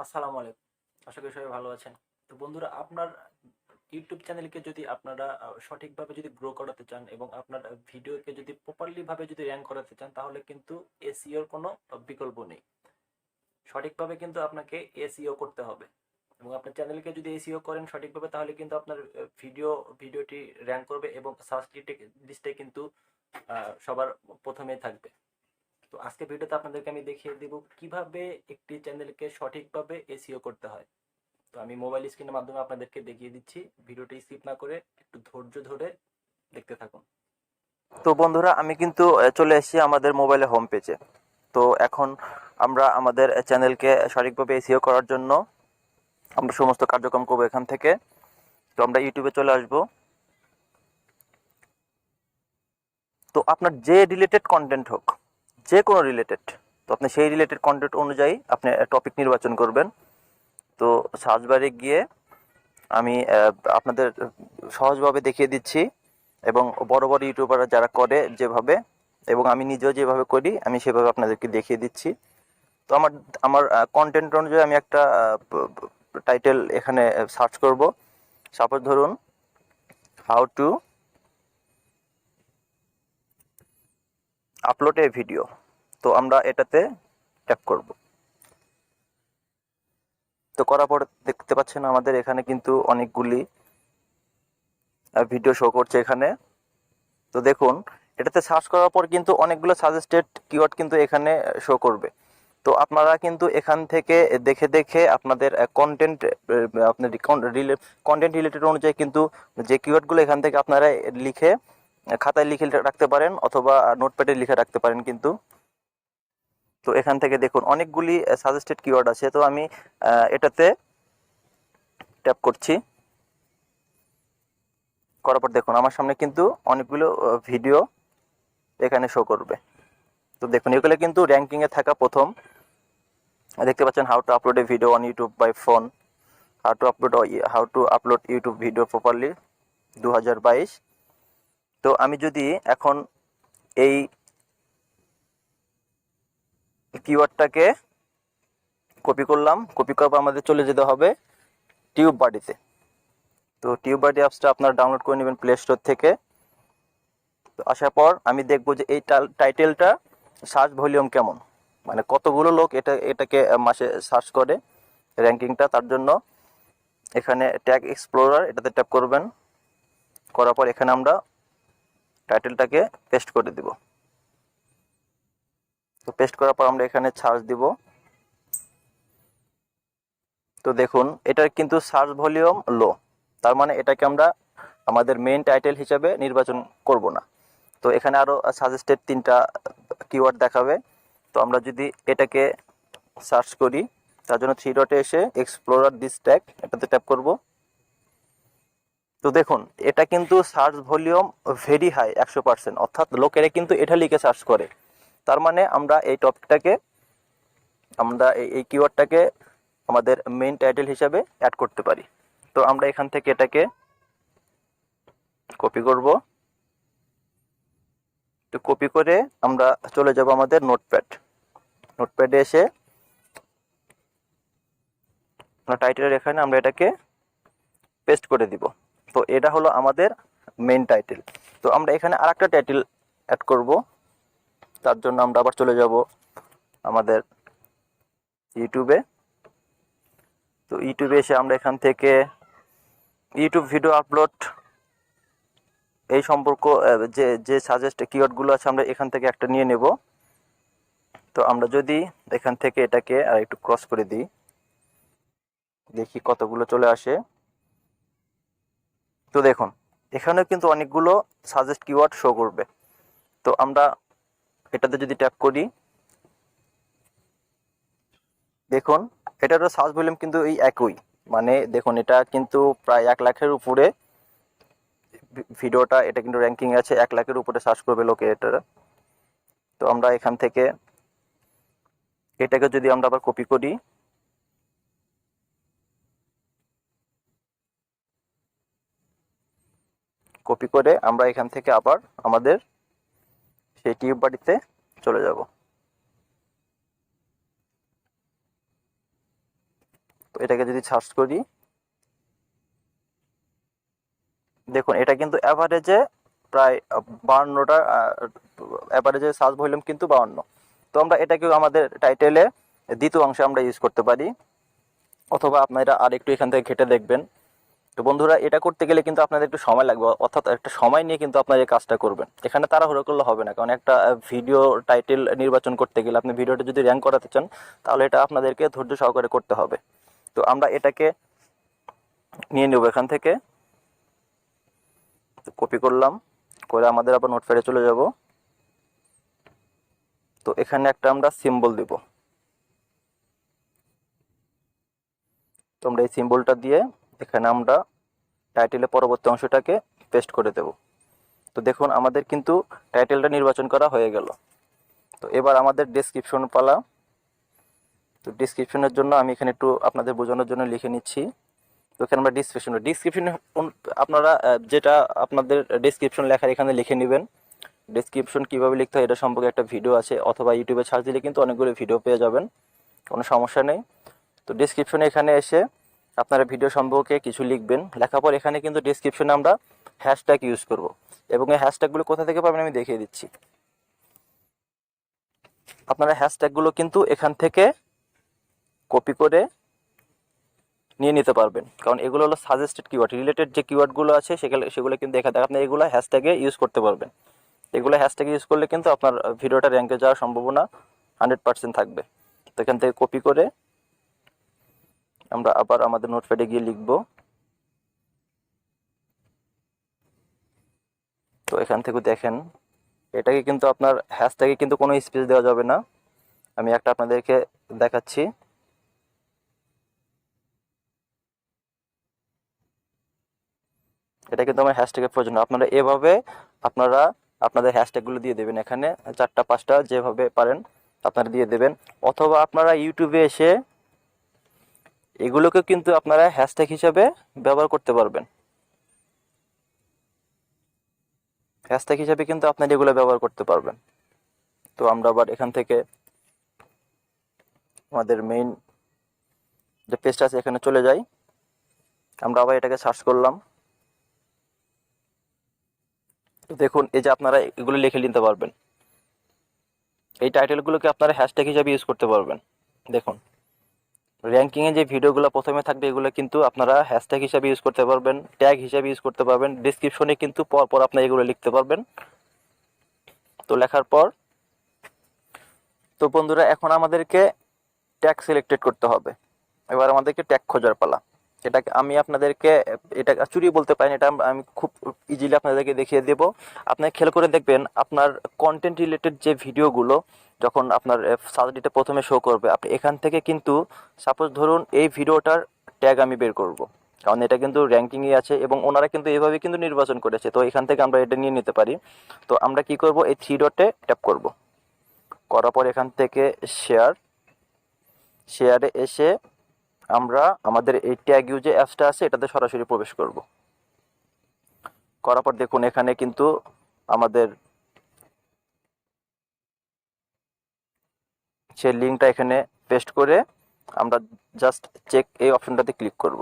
আসসালামু আলাইকুম। আশা করি সবাই ভালো আছেন। তো বন্ধুরা, আপনার ইউটিউব চ্যানেলকে যদি আপনারা সঠিকভাবে যদি গ্রো করাতে চান এবং আপনার ভিডিওকে যদি প্রপারলি ভাবে যদি র‍্যাংক করাতে চান, তাহলে কিন্তু এসইওর কোনো বিকল্প নেই। সঠিকভাবে কিন্তু আপনাকে এসইও করতে হবে এবং আপনার চ্যানেলকে যদি এসইও করেন সঠিকভাবে, তাহলে কিন্তু আপনার ভিডিওটি র‍্যাংক করবে এবং সার্চ লিস্টে কিন্তু সবার প্রথমেই থাকবে। তো আজকে ভিডিওতে আপনাদেরকে আমি দেখিয়ে দিব কিভাবে একটি চ্যানেলকে সঠিকভাবে এসইও করতে হয়। তো আমি মোবাইল স্ক্রিনের মাধ্যমে আপনাদেরকে দেখিয়ে দিচ্ছি। ভিডিওটি স্কিপ না করে একটু ধৈর্য ধরে দেখতে থাকুন। তো বন্ধুরা, আমি কিন্তু চলে এসেছি আমাদের মোবাইলে হোম পেজে। তো এখন আমরা আমাদের চ্যানেলকে সঠিকভাবে এসইও করার জন্য আমরা সমস্ত কার্যক্রম করবো এখান থেকে। তো আমরা ইউটিউবে চলে আসব। তো আপনার যে রিলেটেড কন্টেন্ট হোক, যে কোনো রিলেটেড, তো আপনি সেই রিলেটেড কন্টেন্ট অনুযায়ী আপনি টপিক নির্বাচন করবেন। তো সার্চ বারে গিয়ে আমি আপনাদের সহজভাবে দেখিয়ে দিচ্ছি এবং বড় বড় ইউটিউবাররা যারা করে যেভাবে, এবং আমি নিজেও যেভাবে করি, আমি সেভাবে আপনাদেরকে দেখিয়ে দিচ্ছি। তো আমার আমার কন্টেন্ট অনুযায়ী আমি একটা টাইটেল এখানে সার্চ করব। সাপোজ ধরুন how to upload a video. তো আমরা এটাতে ট্যাপ করব। তো করার পর দেখতে পাচ্ছেন আমাদের এখানে কিন্তু অনেকগুলি ভিডিও শো করছে এখানে। তো দেখুন, এটাতে সার্চ করার পর কিন্তু অনেকগুলো সাজেস্টেড কিওয়ার্ড কিন্তু এখানে শো করবে। তো আপনারা কিন্তু এখান থেকে দেখে দেখে আপনাদের কন্টেন্ট আপনার কন্টেন্ট রিলেটেড অনুযায়ী কিন্তু যে কিওয়ার্ডগুলো এখান থেকে আপনারা লিখে খাতায় লিখে রাখতে পারেন অথবা নোটপ্যাডে লিখে রাখতে পারেন কিন্তু। তো এখান থেকে দেখুন অনেকগুলি সাজেস্টেড কিওয়ার্ড আছে। তো আমি এটাতে ট্যাপ করছি। করার পর দেখুন আমার সামনে কিন্তু অনেকগুলো ভিডিও এখানে শো করবে। তো দেখুন এগুলো কিন্তু র্যাঙ্কিংয়ে থাকা প্রথম। দেখতে পাচ্ছেন how to upload a video on YouTube by phone, how to upload YouTube video properly 2022। তো আমি যদি এখন এই কিওয়ার্ডটাকে কপি করলাম, কপি করার পর আমাদের চলে যেতে হবে টিউব বাডিতে। তো টিউব বাডি অ্যাপসটা আপনারা ডাউনলোড করে নেবেন প্লে স্টোর থেকে। তো আসার পর আমি দেখব যে এই টাইটেলটা সার্চ ভলিউম কেমন, মানে কতগুলো লোক এটাকে মাসে সার্চ করে র্যাঙ্কিংটা। তার জন্য এখানে ট্যাগ এক্সপ্লোরার এটাতে ট্যাপ করবেন। করার পর এখানে আমরা টাইটেলটাকে পেস্ট করে দিব। তো পেস্ট করার পর আমরা এখানে সার্চ দিব। তো দেখুন এটার কিন্তু সার্চ ভলিউম লো, তার মানে এটাকে আমরা আমাদের মেইন টাইটেল হিসেবে নির্বাচন করব না। তো এখানে আরও সাজেস্টেড 3টা কিওয়ার্ড দেখাবে। তো আমরা যদি এটাকে সার্চ করি, তার জন্য 3 ডটে এসে এক্সপ্লোরার দিস ট্যাগ এটাতে ট্যাপ করব। তো দেখুন এটা কিন্তু সার্চ ভলিউম ভেরি হাই, 100%, অর্থাৎ লোকেরা কিন্তু এটা লিখে সার্চ করে। তার মানে আমরা এই টপিকটাকে, আমরা এই কিওয়ার্ডটাকে আমাদের মেইন টাইটেল হিসাবে অ্যাড করতে পারি। তো আমরা এখান থেকে এটাকে কপি করব। তো কপি করে আমরা চলে যাব আমাদের নোটপ্যাডে এসে টাইটেলের এখানে আমরা এটাকে পেস্ট করে দিব। তো এটা হলো আমাদের মেইন টাইটেল। তো আমরা এখানে আরেকটা টাইটেল অ্যাড করব। তার জন্য আমরা আবার চলে যাব আমাদের ইউটিউবে। তো ইউটিউবে এসে আমরা এখান থেকে ইউটিউব ভিডিও আপলোড এই সম্পর্ক যে যে সাজেস্ট কিওয়ার্ডগুলো আছে আমরা এখান থেকে একটা নিয়ে নেব। তো আমরা যদি এখান থেকে এটাকে আর একটু ক্রস করে দিই, দেখি কতগুলো চলে আসে। তো দেখুন এখানে কিন্তু অনেকগুলো সাজেস্ট কিওয়ার্ড শো করবে। তো আমরা এটাতে যদি ট্যাপ করি, দেখুন এটারও সার্চ ভলিউম কিন্তু এই একই, মানে দেখুন এটা কিন্তু প্রায় 1 লাখের উপরে ভিডিওটা, এটা কিন্তু র্যাঙ্কিং আছে 1 লাখের উপরে সার্চ করবে লোকে এটা। তো আমরা এখান থেকে এটাকে যদি আমরা আবার কপি করি, কপি করে আমরা এখান থেকে আবার আমাদের সেই টিউব বাড়িতে চলে যাব। তো এটাকে যদি সার্চ করি, দেখুন এটা কিন্তু অ্যাভারেজে প্রায় 52টা, অ্যাভারেজে সার্চ ভলিউম কিন্তু 52। তো আমরা এটাকেও আমাদের টাইটেলে দ্বিতীয় অংশে আমরা ইউজ করতে পারি, অথবা আপনারা আর একটু এখান থেকে ঘেটে দেখবেন। তো বন্ধুরা, এটা করতে গেলে কিন্তু আপনাদের একটু সময় লাগবে, অর্থাৎ একটা সময় নিয়ে কিন্তু আপনারা এই কাজটা করবেন। এখানে তাড়াহুড়ো করলে হবে না, কারণ একটা ভিডিও টাইটেল নির্বাচন করতে গেলে আপনি ভিডিওটা যদি র্যাঙ্ক করাতে চান, তাহলে এটা আপনাদেরকে ধৈর্য সহকারে করতে হবে। তো আমরা এটাকে নিয়ে নেব এখান থেকে, কপি করলাম, করে আমাদের আবার নোটপ্যাডে চলে যাব। তো এখানে একটা আমরা সিম্বল দিব। তো আমরা এই সিম্বলটা দিয়ে এখানে আমরা টাইটেলের পরবর্তী অংশটাকে পেস্ট করে দেব। তো দেখুন আমাদের কিন্তু টাইটেলটা নির্বাচন করা হয়ে গেল। তো এবার আমাদের ডেসক্রিপশন পালা। তো ডেসক্রিপশনের জন্য আমি এখানে একটু আপনাদের বোঝানোর জন্য লিখে নিচ্ছি। তো এখানে আমরা ডিসক্রিপশনে আপনারা যেটা আপনাদের ডেসক্রিপশন লেখার এখানে লিখে নেবেন। ডেসক্রিপশন কীভাবে লিখতে হয় এটা সম্পর্কে একটা ভিডিও আছে, অথবা ইউটিউবে সার্চ দিলে কিন্তু অনেকগুলো ভিডিও পেয়ে যাবেন, কোনো সমস্যা নেই। তো ডেসক্রিপশনে এখানে এসে আপনারা ভিডিও সম্পর্কে কিছু লিখবেন। লেখার পর এখানে কিন্তু ডেসক্রিপশনে আমরা হ্যাশট্যাগ ইউজ করব, এবং এই হ্যাশট্যাগুলো কোথা থেকে পাবেন আমি দেখিয়ে দিচ্ছি। আপনারা হ্যাশট্যাগুলো কিন্তু এখান থেকে কপি করে নিয়ে নিতে পারবেন, কারণ এগুলো হলো সাজেস্টেড কিওয়ার্ড, রিলেটেড যে কিওয়ার্ডগুলো আছে সেগুলো কিন্তু এখানে আপনি এগুলো হ্যাশট্যাগে ইউজ করতে পারবেন। এগুলো হ্যাশট্যাগে ইউজ করলে কিন্তু আপনার ভিডিওটা র্যাঙ্কে যাওয়ার সম্ভাবনা 100% থাকবে। তো এখান থেকে কপি করে আমরা আবার আমাদের নোটপ্যাডে গিয়ে লিখব। তো এখান থেকে দেখেন এটাকে কিন্তু আপনার হ্যাশট্যাগে কিন্তু কোনো স্পেস দেওয়া যাবে না। আমি একটা আপনাদেরকে দেখাচ্ছি। এটা কিন্তু আমার হ্যাশট্যাগের প্রয়োজন। আপনারা এভাবে আপনারা আপনাদের হ্যাশট্যাগুলো দিয়ে দেবেন, এখানে 4টা 5টা যেভাবে পারেন আপনারা দিয়ে দেবেন। অথবা আপনারা ইউটিউবে এসে এগুলোকে কিন্তু আপনারা হ্যাশট্যাগ হিসাবে ব্যবহার করতে পারবেন। হ্যাশট্যাগ হিসাবে কিন্তু আপনারা এগুলো ব্যবহার করতে পারবেন। তো আমরা আবার এখান থেকে আমাদের মেইন যে পেজটা আছে এখানে চলে যাই। আমরা আবার এটাকে সার্চ করলাম। তো দেখুন এই যে আপনারা এগুলো লিখে নিতে পারবেন, এই টাইটেলগুলোকে আপনারা হ্যাশট্যাগ হিসাবে ইউজ করতে পারবেন। দেখুন র্যাঙ্কিংয়ে যে ভিডিওগুলো প্রথমে থাকবে এগুলো কিন্তু আপনারা হ্যাশট্যাগ হিসাবে ইউজ করতে পারবেন, ট্যাগ হিসাবে ইউজ করতে পারবেন। ডিসক্রিপশনে কিন্তু পর আপনারা এগুলো লিখতে পারবেন। তো লেখার পর তো বন্ধুরা, এখন আমাদেরকে ট্যাগ সিলেক্টেড করতে হবে। এবার আমাদেরকে ট্যাগ খোঁজার পালা। এটাকে আমি আপনাদেরকে এটা চুরি বলতে পারেন, এটা আমি খুব ইজিলি আপনাদেরকে দেখিয়ে দেব। আপনি খেয়াল করে দেখবেন আপনার কন্টেন্ট রিলেটেড যে ভিডিওগুলো যখন আপনার সার্চে প্রথমে শো করবে, আপনি এখান থেকে কিন্তু সাপোজ ধরুন এই ভিডিওটার ট্যাগ আমি বের করব, কারণ এটা কিন্তু র্যাঙ্কিংয়ে আছে এবং ওনারা কিন্তু এভাবে কিন্তু নির্বাচন করেছে। তো এখান থেকে আমরা এটা নিয়ে নিতে পারি। তো আমরা কি করব, এই 3 ডটে ট্যাপ করব, করার পর এখান থেকে শেয়ারে এসে আমরা আমাদের এই ট্যাগ ইউ যে অ্যাপসটা আছে এটাতে সরাসরি প্রবেশ করব। করার পর দেখুন এখানে কিন্তু আমাদের সেই লিঙ্কটা এখানে পেস্ট করে আমরা জাস্ট চেক এই অপশনটাতে ক্লিক করব।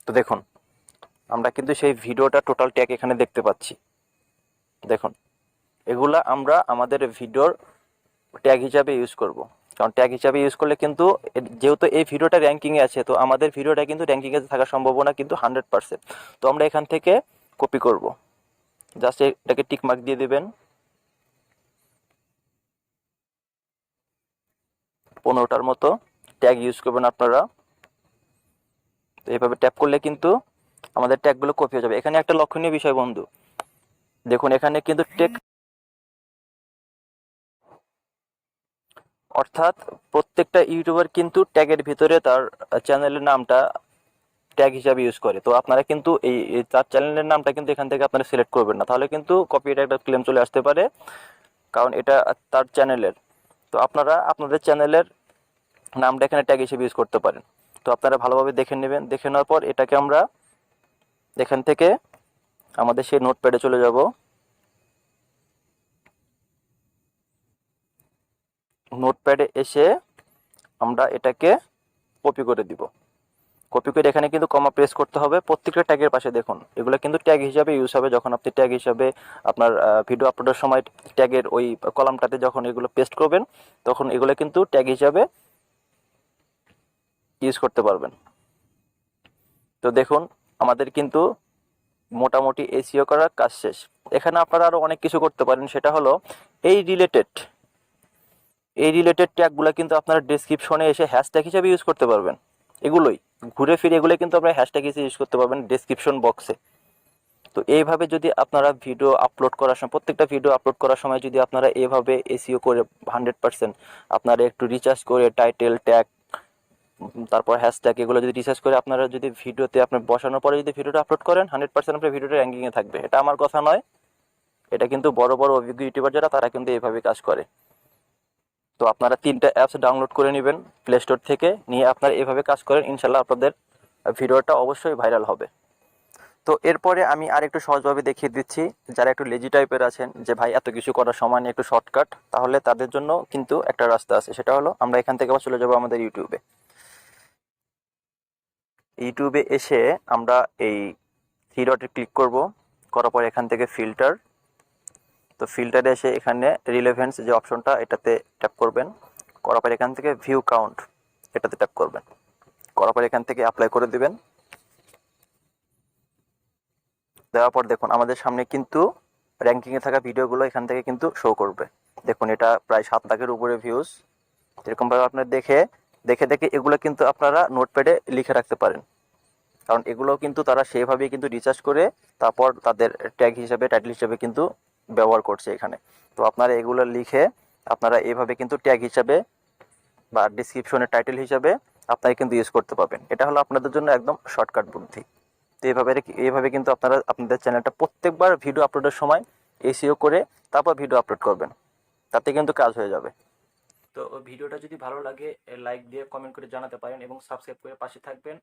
তো দেখুন আমরা কিন্তু সেই ভিডিওটা টোটাল ট্যাগ এখানে দেখতে পাচ্ছি। দেখুন এগুলা আমরা আমাদের ভিডিওর ট্যাগ হিসাবে ইউজ করব, কারণ ট্যাগ হিসাবে ইউজ করলে কিন্তু যেহেতু এই ভিডিওটা র্যাঙ্কিংয়ে আছে, তো আমাদের ভিডিওটা কিন্তু র্যাঙ্কিংয়ে থাকার সম্ভাবনা কিন্তু 100%। তো আমরা এখান থেকে কপি করব, জাস্ট এটাকে টিক মার্ক দিয়ে দেবেন। 15টার মতো ট্যাগ ইউজ করবেন আপনারা। তো এইভাবে ট্যাপ করলে কিন্তু আমাদের ট্যাগগুলো কপি হয়ে যাবে। এখানে একটা লক্ষণীয় বিষয় বন্ধু, দেখুন এখানে কিন্তু অর্থাৎ প্রত্যেকটা ইউটিউবার কিন্তু ট্যাগের ভিতরে তার চ্যানেলের নামটা ট্যাগ হিসাবে ইউজ করে। তো আপনারা কিন্তু এই তার চ্যানেলের নামটা কিন্তু এখান থেকে আপনারা সিলেক্ট করবেন না, তাহলে কিন্তু কপিরাইট একটা ক্লেম চলে আসতে পারে, কারণ এটা তার চ্যানেলের। তো আপনারা আপনাদের চ্যানেলের নামটা এখানে ট্যাগ হিসেবে ইউজ করতে পারেন। তো আপনারা ভালোভাবে দেখে নেবেন। দেখে নেওয়ার পর এটাকে আমরা এখান থেকে আমাদের সেই নোটপ্যাডে চলে যাব। নোটপ্যাডে এসে আমরা এটাকে কপি করে দিব। কপি করে এখানে কিন্তু কমা প্রেস করতে হবে প্রত্যেকটা ট্যাগের পাশে। দেখুন এগুলো কিন্তু ট্যাগ হিসাবে ইউজ হবে। যখন আপনি ট্যাগ হিসাবে আপনার ভিডিও আপলোডের সময় ট্যাগের ওই কলামটাতে যখন এগুলো পেস্ট করবেন, তখন এগুলো কিন্তু ট্যাগ হিসাবে ইউজ করতে পারবেন। তো দেখুন আমাদের কিন্তু মোটামুটি এসইও করার কাজ শেষ। এখানে আপনারা আরও অনেক কিছু করতে পারেন, সেটা হলো এই রিলেটেড ট্যাগগুলো কিন্তু আপনারা ডেসক্রিপশনে এসে হ্যাশট্যাগ হিসেবে ইউজ করতে পারবেন। এগুলোই ঘুরে ফিরে এগুলো কিন্তু আপনারা হ্যাশট্যাগ হিসেবে ইউজ করতে পারবেন ডেসক্রিপশন বক্সে। তো এইভাবে যদি আপনারা ভিডিও আপলোড করার সময়, প্রত্যেকটা ভিডিও আপলোড করার সময় যদি আপনারা এইভাবে এসইও করে 100% আপনারা একটু রিসার্চ করে টাইটেল ট্যাগ তারপর হ্যাশট্যাগ এগুলো যদি রিসার্চ করে আপনারা যদি ভিডিওতে আপনার বসানোর পরে যদি ভিডিওটা আপলোড করেন, 100% আপনার ভিডিওটা র্যাঙ্কিংয়ে থাকবে। এটা আমার কথা নয়, এটা কিন্তু বড় বড় অভিজ্ঞ ইউটিউবার যারা তারা কিন্তু এইভাবে কাজ করে। তো আপনারা 3টা অ্যাপস ডাউনলোড করে নেবেন প্লে স্টোর থেকে, নিয়ে আপনারা এভাবে কাজ করেন, ইনশাল্লাহ আপনাদের ভিডিওটা অবশ্যই ভাইরাল হবে। তো এরপরে আমি আর একটু সহজভাবে দেখিয়ে দিচ্ছি, যারা একটু লেজি টাইপের আছেন যে ভাই এত কিছু করার সময় নেই একটু শর্টকাট, তাহলে তাদের জন্য কিন্তু একটা রাস্তা আছে। সেটা হলো আমরা এখান থেকে আবার চলে যাবো আমাদের ইউটিউবে এসে আমরা এই থ্রি ডটে ক্লিক করব, করার পর এখান থেকে ফিল্টার, তো ফিল্টারে এসে এখানে রিলেভেন্স যে অপশনটা এটাতে ট্যাপ করবেন, করার পর এখান থেকে ভিউ কাউন্ট এটাতে ট্যাপ করবেন, করার পর এখান থেকে অ্যাপ্লাই করে দিবেন। দেওয়ার পর দেখুন আমাদের সামনে কিন্তু র্যাঙ্কিংয়ে থাকা ভিডিওগুলো এখান থেকে কিন্তু শো করবে। দেখুন এটা প্রায় 7 লাখের উপরে ভিউজ। এরকমভাবে আপনার দেখে দেখে দেখে এগুলো কিন্তু আপনারা নোটপ্যাডে লিখে রাখতে পারেন, কারণ এগুলো কিন্তু তারা সেইভাবেই কিন্তু রিসার্চ করে তারপর তাদের ট্যাগ হিসাবে টাইটেল হিসাবে কিন্তু ব্যবহার করছে এখানে। তো আপনারা এগুলো লিখে আপনারা এইভাবে কিন্তু ট্যাগ হিসাবে বা ডিসক্রিপশনের টাইটেল হিসাবে আপনারা কিন্তু ইউজ করতে পারবেন। এটা হলো আপনাদের জন্য একদম শর্টকাট বুদ্ধি। তো এইভাবে কিন্তু আপনারা আপনাদের চ্যানেলটা প্রত্যেকবার ভিডিও আপলোডের সময় এসইও করে তারপর ভিডিও আপলোড করবেন, তাতে কিন্তু কাজ হয়ে যাবে। তো ভিডিওটা যদি ভালো লাগে লাইক দিয়ে কমেন্ট করে জানাতে পারেন এবং সাবস্ক্রাইব করে পাশে থাকবেন।